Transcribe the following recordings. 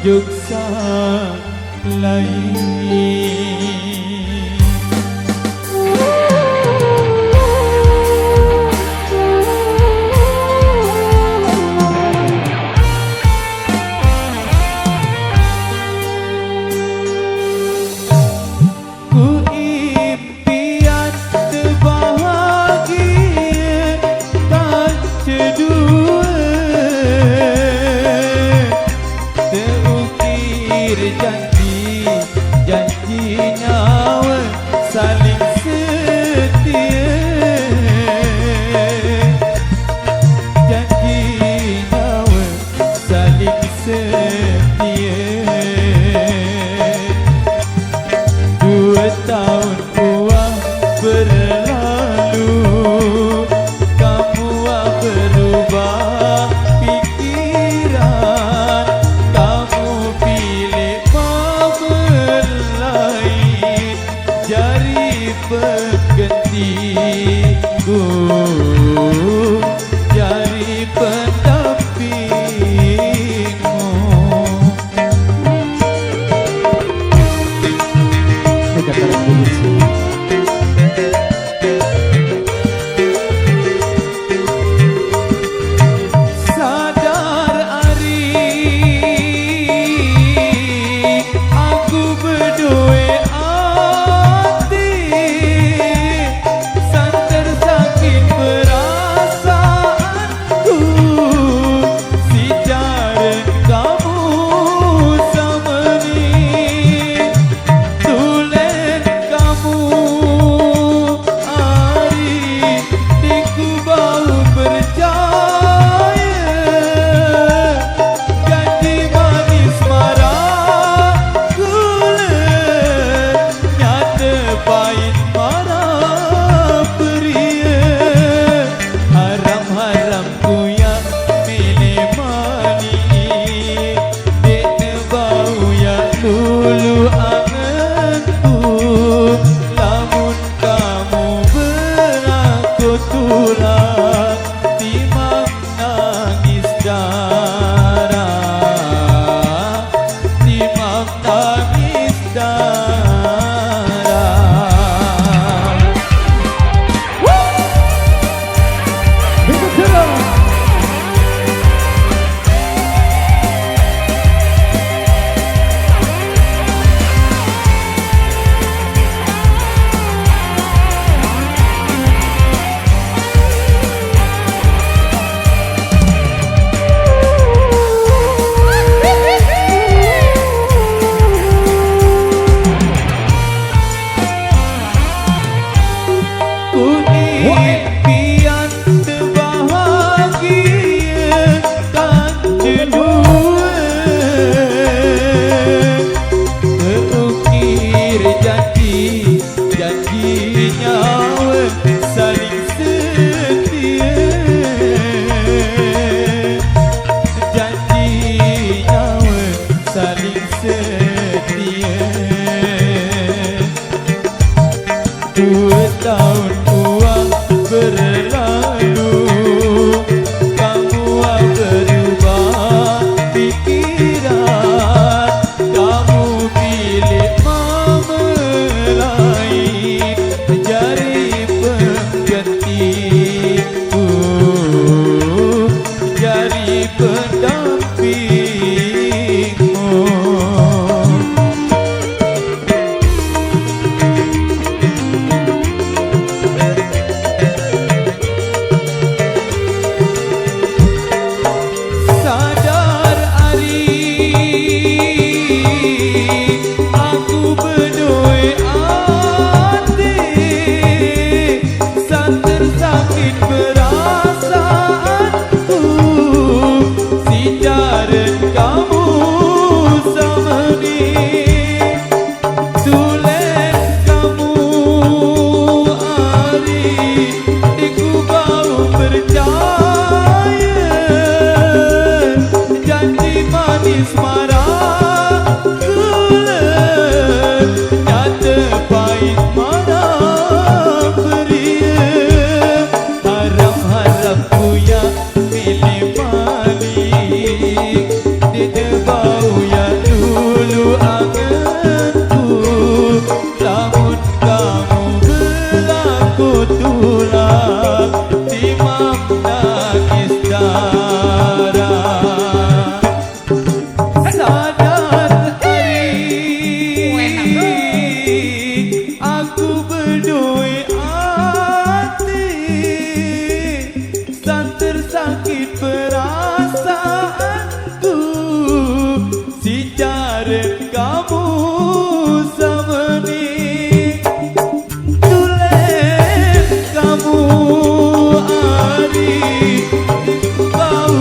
juk sang lain. Janji nyawa saling setia, janji nyawa saling setia. 2 tahun buah berlalu, kamu berubah pikiran, kamu pilih jari penggantiku, jari pendampingmu. Sadar Ari, aku berdua Bau ya sadar hari aku berdua hati dan tersakit perasaanku si jarak kamu sama ni tulen kamu hari kau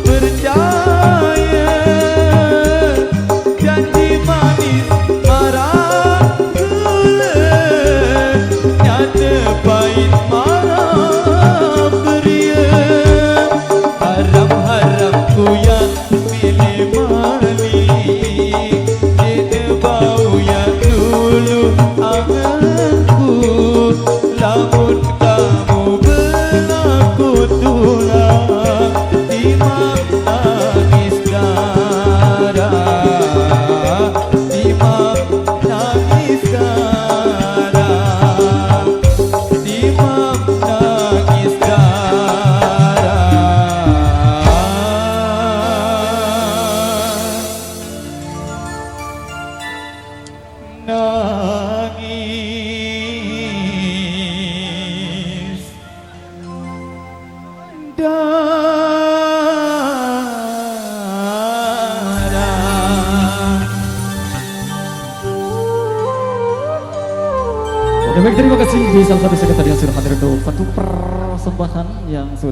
percaya janji manis marah gula nyata pahit marah beria haram-haram ku yang milih manis dia bau yang dulu anganku lamun kamu berlaku tulang timang nangis darah timang nangis darah timang nangis nangis Oke, baik, terima kasih di salah satu sekretariat yang sudah hadir untuk satu persembahan yang sudah